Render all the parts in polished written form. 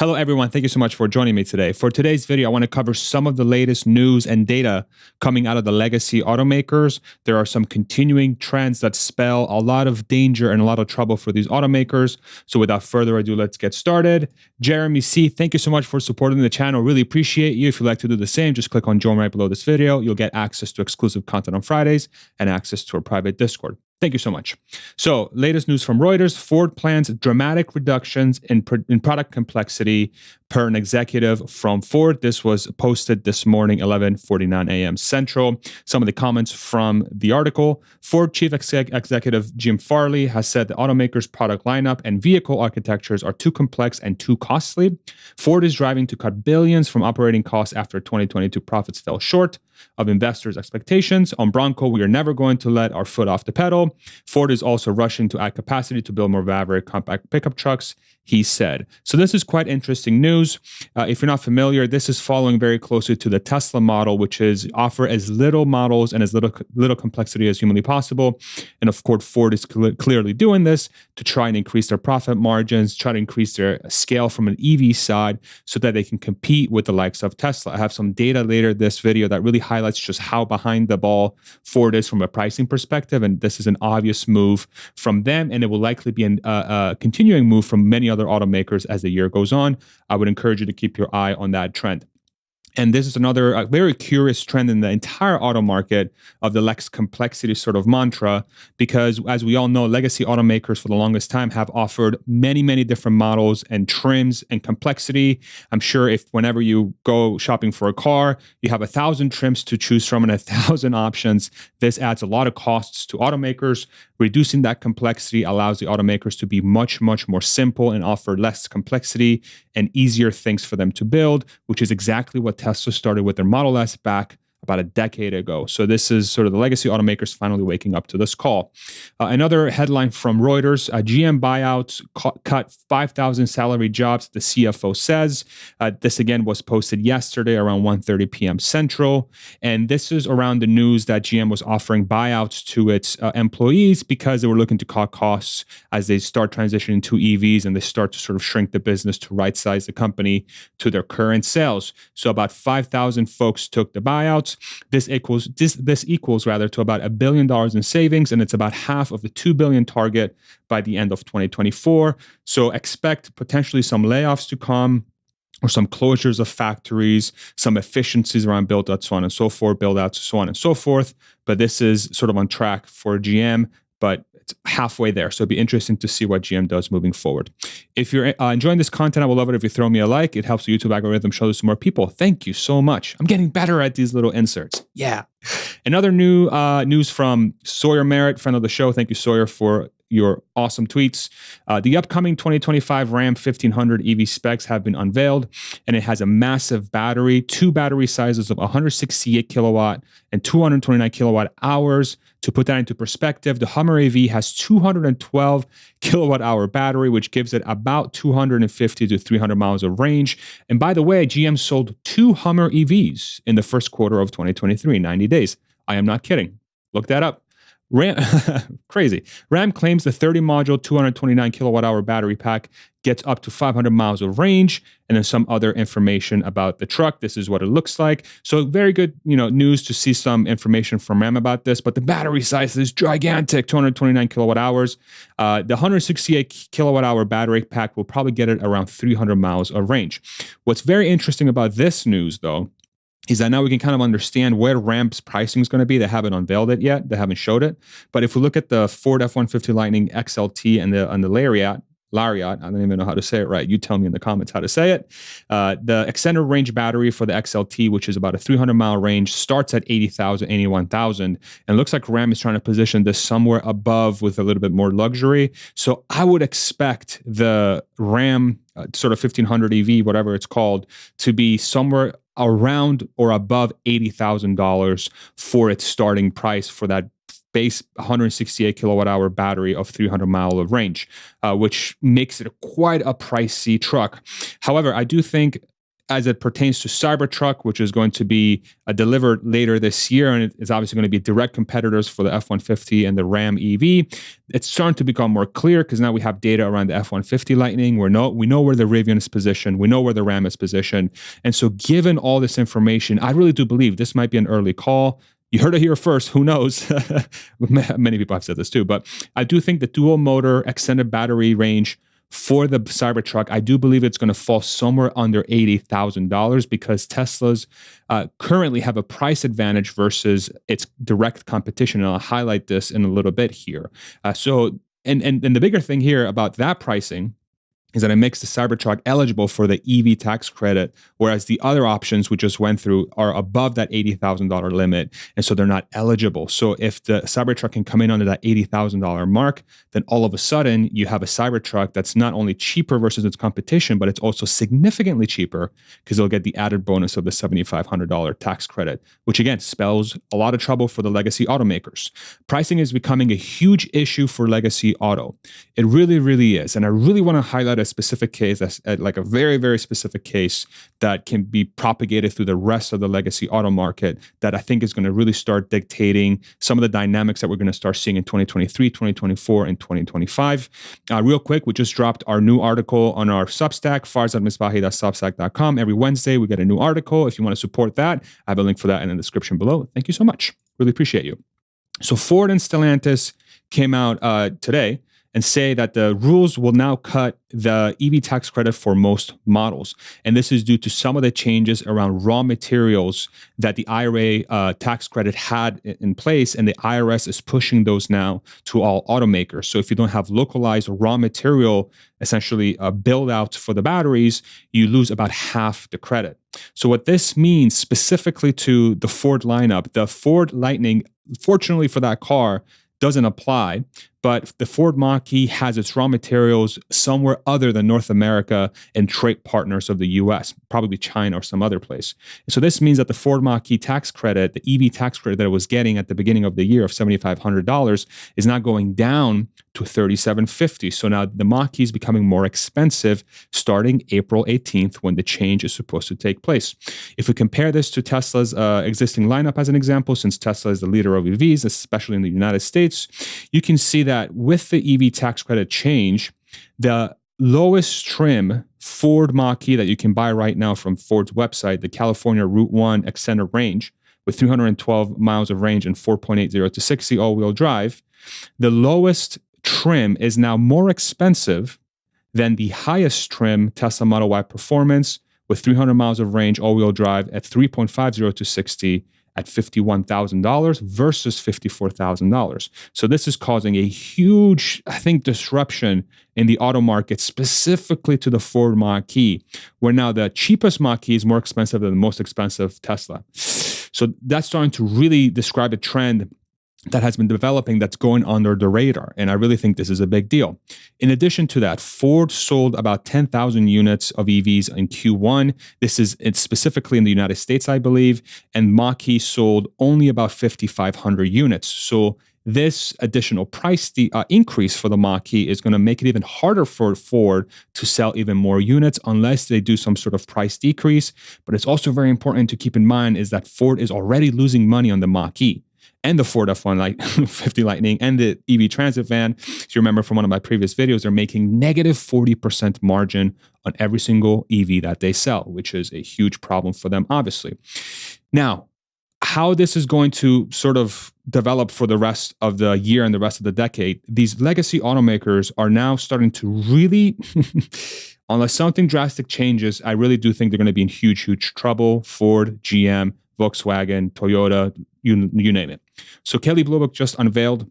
Hello, everyone. Thank you so much for joining me today. For today's video, I want to cover some of the latest news and data coming out of the legacy automakers. There are some continuing trends that spell a lot of danger and a lot of trouble for these automakers. So without further ado, let's get started. Jeremy C., thank you so much for supporting the channel. Really appreciate you. If you'd like to do the same, just click on join right below this video. You'll get access to exclusive content on Fridays and access to our private Discord. Thank you so much. So, latest news from Reuters: Ford plans dramatic reductions in product complexity per an executive from Ford. This was posted this morning, 11:49 a.m. Central. Some of the comments from the article: Ford Chief Executive Jim Farley has said the automaker's product lineup and vehicle architectures are too complex and too costly. Ford is driving to cut billions from operating costs after 2022 profits fell short of investors' expectations. On Bronco, we are never going to let our foot off the pedal. Ford is also rushing to add capacity to build more Maverick compact pickup trucks, he said. So this is quite interesting news. If you're not familiar, this is following very closely to the Tesla model, which is offer as little models and as little complexity as humanly possible. And of course, Ford is clearly doing this to try and increase their profit margins, try to increase their scale from an EV side so that they can compete with the likes of Tesla. I have some data later in this video that really highlights just how behind the ball Ford is from a pricing perspective. And this is an obvious move from them, and it will likely be a continuing move from many other automakers as the year goes on. I would encourage you to keep your eye on that trend. And this is another very curious trend in the entire auto market of the less complexity sort of mantra, because as we all know, legacy automakers for the longest time have offered many, many different models and trims and complexity. I'm sure if whenever you go shopping for a car, you have 1,000 trims to choose from and 1,000 options. This adds a lot of costs to automakers. Reducing that complexity allows the automakers to be much, much more simple and offer less complexity and easier things for them to build, which is exactly what Tesla started with their Model S back about a decade ago. So this is sort of the legacy automakers finally waking up to this call. Another headline from Reuters: GM buyouts cut 5,000 salary jobs, the CFO says. This again was posted yesterday around 1:30 p.m. Central. And this is around the news that GM was offering buyouts to its employees because they were looking to cut costs as they start transitioning to EVs and they start to sort of shrink the business to right size the company to their current sales. So about 5,000 folks took the buyouts. This equals to about $1 billion in savings, and it's about half of the $2 billion target by the end of 2024. So expect potentially some layoffs to come, or some closures of factories, some efficiencies around build-outs, so on and so forth, build-outs, so on and so forth. But this is sort of on track for GM, but it's halfway there. So it'd be interesting to see what GM does moving forward. If you're enjoying this content, I would love it if you throw me a like. It helps the YouTube algorithm show this to more people. Thank you so much. I'm getting better at these little inserts. Yeah. Another new news from Sawyer Merritt, friend of the show. Thank you, Sawyer, for your awesome tweets. The upcoming 2025 Ram 1500 EV specs have been unveiled, and it has a massive battery, two battery sizes of 168 kilowatt and 229 kilowatt hours. To put that into perspective, the Hummer EV has 212 kilowatt hour battery, which gives it about 250 to 300 miles of range. And by the way, GM sold 2 Hummer EVs in the first quarter of 2023, 90 days. I am not kidding. Look that up. Crazy. Ram claims the 30 module, 229 kilowatt hour battery pack gets up to 500 miles of range, and then some other information about the truck. This is what it looks like. So very good, news to see some information from Ram about this, but the battery size is gigantic, 229 kilowatt hours. The 168 kilowatt hour battery pack will probably get it around 300 miles of range. What's very interesting about this news, though, is that now we can kind of understand where Ram's pricing is going to be. They haven't unveiled it yet. They haven't showed it. But if we look at the Ford F-150 Lightning XLT and the Lariat, I don't even know how to say it right. You tell me in the comments how to say it. The extended range battery for the XLT, which is about a 300-mile range, starts at 80,000, 81,000. And it looks like Ram is trying to position this somewhere above with a little bit more luxury. So I would expect the Ram sort of 1500 EV, whatever it's called, to be somewhere around or above $80,000 for its starting price for that base 168 kilowatt hour battery of 300 mile of range, which makes it quite a pricey truck. However, I do think as it pertains to Cybertruck, which is going to be delivered later this year, and it's obviously going to be direct competitors for the F-150 and the Ram EV. It's starting to become more clear because now we have data around the F-150 Lightning. We know where the Rivian is positioned. We know where the Ram is positioned. And so given all this information, I really do believe this might be an early call. You heard it here first. Who knows? Many people have said this too, but I do think the dual motor extended battery range for the Cybertruck, I do believe it's going to fall somewhere under $80,000 because Teslas currently have a price advantage versus its direct competition. And I'll highlight this in a little bit here. And the bigger thing here about that pricing is that it makes the Cybertruck eligible for the EV tax credit, whereas the other options we just went through are above that $80,000 limit, and so they're not eligible. So if the Cybertruck can come in under that $80,000 mark, then all of a sudden you have a Cybertruck that's not only cheaper versus its competition, but it's also significantly cheaper because it'll get the added bonus of the $7,500 tax credit, which again spells a lot of trouble for the legacy automakers. Pricing is becoming a huge issue for legacy auto. It really, really is. And I really want to highlight a specific case, like a very, very specific case that can be propagated through the rest of the legacy auto market that I think is going to really start dictating some of the dynamics that we're going to start seeing in 2023, 2024, and 2025. Real quick, we just dropped our new article on our Substack, farzadmisbahi.substack.com. Every Wednesday, we get a new article. If you want to support that, I have a link for that in the description below. Thank you so much. Really appreciate you. So Ford and Stellantis came out today and say that the rules will now cut the EV tax credit for most models. And this is due to some of the changes around raw materials that the IRA tax credit had in place, and the IRS is pushing those now to all automakers. So if you don't have localized raw material, essentially build out for the batteries, you lose about half the credit. So what this means specifically to the Ford lineup, the Ford Lightning, fortunately for that car, doesn't apply, but the Ford Mach-E has its raw materials somewhere other than North America and trade partners of the US, probably China or some other place. So this means that the Ford Mach-E tax credit, the EV tax credit that it was getting at the beginning of the year of $7,500 is now going down to $3,750. So now the Mach-E is becoming more expensive starting April 18th when the change is supposed to take place. If we compare this to Tesla's existing lineup as an example, since Tesla is the leader of EVs, especially in the United States, you can see that with the EV tax credit change, the lowest trim Ford Mach-E that you can buy right now from Ford's website, the California Route 1 Extended Range with 312 miles of range and 4.80 to 60 all-wheel drive, the lowest trim is now more expensive than the highest trim Tesla Model Y Performance with 300 miles of range all-wheel drive at 3.50 to 60 at $51,000 versus $54,000. So this is causing a huge, I think, disruption in the auto market, specifically to the Ford Mach-E, where now the cheapest Mach-E is more expensive than the most expensive Tesla. So that's starting to really describe a trend that has been developing that's going under the radar. And I really think this is a big deal. In addition to that, Ford sold about 10,000 units of EVs in Q1. It's specifically in the United States, I believe. And Mach-E sold only about 5,500 units. So this additional price increase for the Mach-E is going to make it even harder for Ford to sell even more units unless they do some sort of price decrease. But it's also very important to keep in mind is that Ford is already losing money on the Mach-E and the Ford F-150 Lightning and the EV Transit van. If you remember from one of my previous videos, they're making negative 40% margin on every single EV that they sell, which is a huge problem for them, obviously. Now, how this is going to sort of develop for the rest of the year and the rest of the decade, these legacy automakers are now starting to really, unless something drastic changes, I really do think they're going to be in huge, huge trouble. Ford, GM, Volkswagen, Toyota, you name it. So Kelley Blue Book just unveiled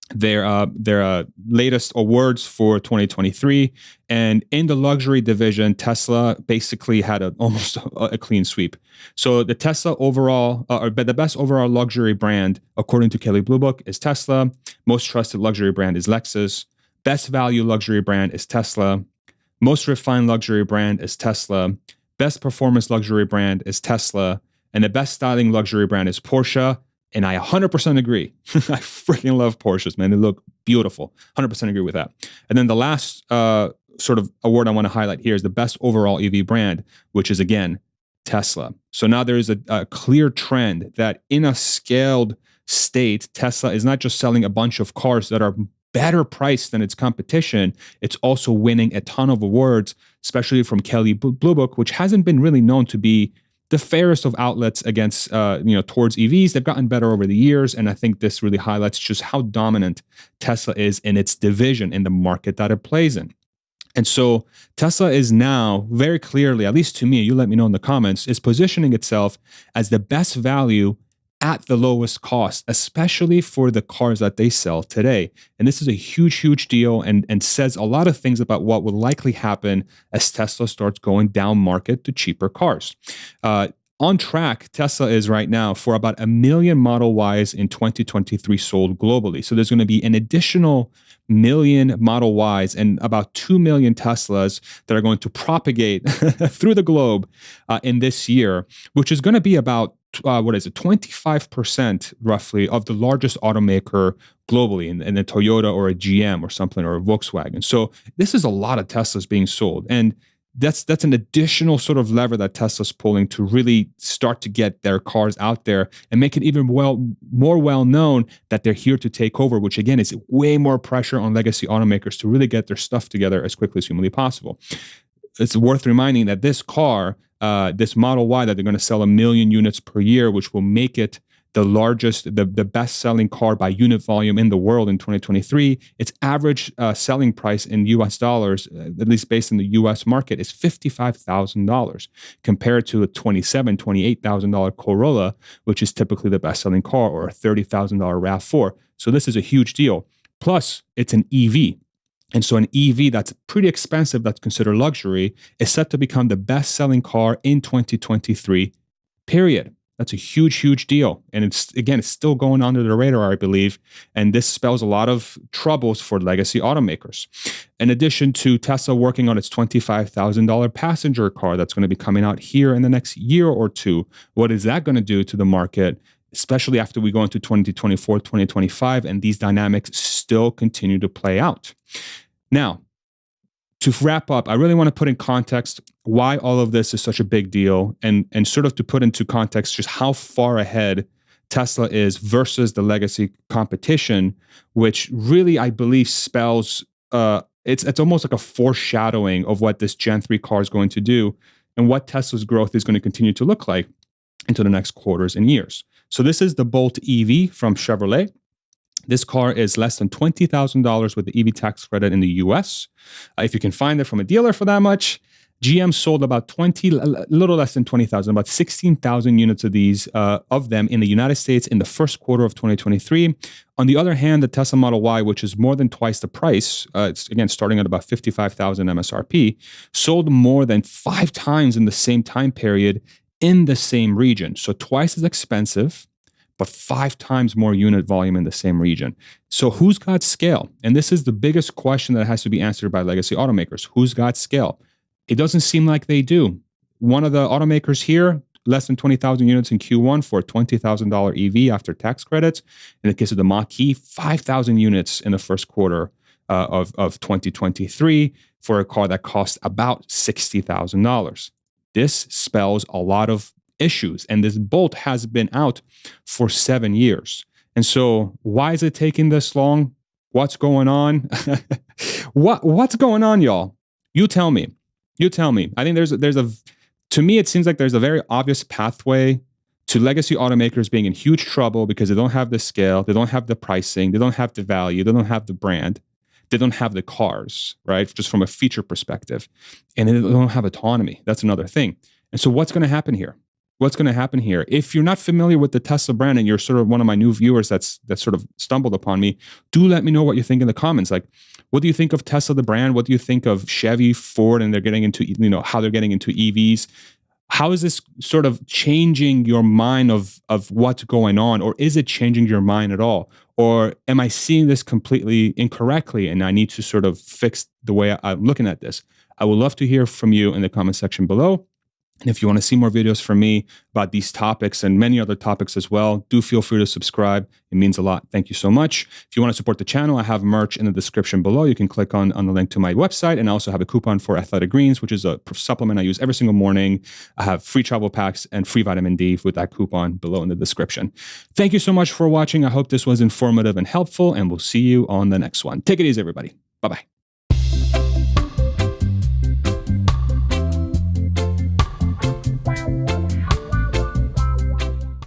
their latest awards for 2023, and in the luxury division, Tesla basically had almost a clean sweep. So the Tesla overall, the best overall luxury brand, according to Kelley Blue Book, is Tesla. Most trusted luxury brand is Lexus. Best value luxury brand is Tesla. Most refined luxury brand is Tesla. Best performance luxury brand is Tesla. And the best styling luxury brand is Porsche. And I 100% agree. I freaking love Porsches, man. They look beautiful. 100% agree with that. And then the last sort of award I want to highlight here is the best overall EV brand, which is again Tesla. So now there is a clear trend that in a scaled state, Tesla is not just selling a bunch of cars that are better priced than its competition, it's also winning a ton of awards, especially from Kelley Blue Book, which hasn't been really known to be the fairest of outlets against, towards EVs. They've gotten better over the years, and I think this really highlights just how dominant Tesla is in its division in the market that it plays in. And so Tesla is now very clearly, at least to me, you let me know in the comments, is positioning itself as the best value at the lowest cost, especially for the cars that they sell today. And this is a huge, huge deal and says a lot of things about what will likely happen as Tesla starts going down market to cheaper cars. On track, Tesla is right now for about 1 million Model Ys in 2023 sold globally. So there's going to be an additional 1 million Model Ys and about 2 million Teslas that are going to propagate through the globe in this year, which is going to be about 25% roughly of the largest automaker globally in a Toyota or a GM or something or a Volkswagen. So this is a lot of Teslas being sold. And that's an additional sort of lever that Tesla's pulling to really start to get their cars out there and make it even more well known that they're here to take over, which again is way more pressure on legacy automakers to really get their stuff together as quickly as humanly possible. It's worth reminding that this car, this Model Y that they're going to sell 1 million units per year, which will make it the largest, the best-selling car by unit volume in the world in 2023. Its average selling price in U.S. dollars, at least based in the U.S. market, is $55,000 compared to a $27,000, $28,000 Corolla, which is typically the best-selling car, or a $30,000 RAV4. So this is a huge deal. Plus, it's an EV. And so an EV that's pretty expensive, that's considered luxury, is set to become the best-selling car in 2023, period. That's a huge, huge deal. And it's still going under the radar, I believe. And this spells a lot of troubles for legacy automakers. In addition to Tesla working on its $25,000 passenger car that's going to be coming out here in the next year or two, what is that going to do to the market, especially after we go into 2024, 2025, and these dynamics still continue to play out? Now, to wrap up, I really want to put in context why all of this is such a big deal and sort of to put into context just how far ahead Tesla is versus the legacy competition, which really, I believe, spells, it's almost like a foreshadowing of what this Gen 3 car is going to do and what Tesla's growth is going to continue to look like into the next quarters and years. So this is the Bolt EV from Chevrolet. This car is less than $20,000 with the EV tax credit in the US. If you can find it from a dealer for that much, GM sold about a little less than 20,000, about 16,000 units of these, of them in the United States in the first quarter of 2023. On the other hand, the Tesla Model Y, which is more than twice the price, it's again starting at about 55,000 MSRP, sold more than 5 times in the same time period in the same region. So twice as expensive, but 5 times more unit volume in the same region. So who's got scale? And this is the biggest question that has to be answered by legacy automakers. Who's got scale? It doesn't seem like they do. One of the automakers here, less than 20,000 units in Q1 for a $20,000 EV after tax credits. In the case of the Mach-E, 5,000 units in the first quarter of 2023 for a car that costs about $60,000. This spells a lot of issues, and this Bolt has been out for 7 years. And so why is it taking this long? What's going on? What's going on, y'all? You tell me. I think to me, it seems like there's a very obvious pathway to legacy automakers being in huge trouble because they don't have the scale, they don't have the pricing, they don't have the value, they don't have the brand, they don't have the cars, right? Just from a feature perspective. And they don't have autonomy. That's another thing. And so what's going to happen here? What's going to happen here? If you're not familiar with the Tesla brand and you're sort of one of my new viewers that sort of stumbled upon me, do let me know what you think in the comments. Like, what do you think of Tesla, the brand? What do you think of Chevy, Ford, and they're getting into, how they're getting into EVs? How is this sort of changing your mind of what's going on? Or is it changing your mind at all? Or am I seeing this completely incorrectly and I need to sort of fix the way I'm looking at this? I would love to hear from you in the comment section below. And if you want to see more videos from me about these topics and many other topics as well, do feel free to subscribe. It means a lot. Thank you so much. If you want to support the channel, I have merch in the description below. You can click on the link to my website, and I also have a coupon for Athletic Greens, which is a supplement I use every single morning. I have free travel packs and free vitamin D with that coupon below in the description. Thank you so much for watching. I hope this was informative and helpful, and we'll see you on the next one. Take it easy, everybody. Bye-bye.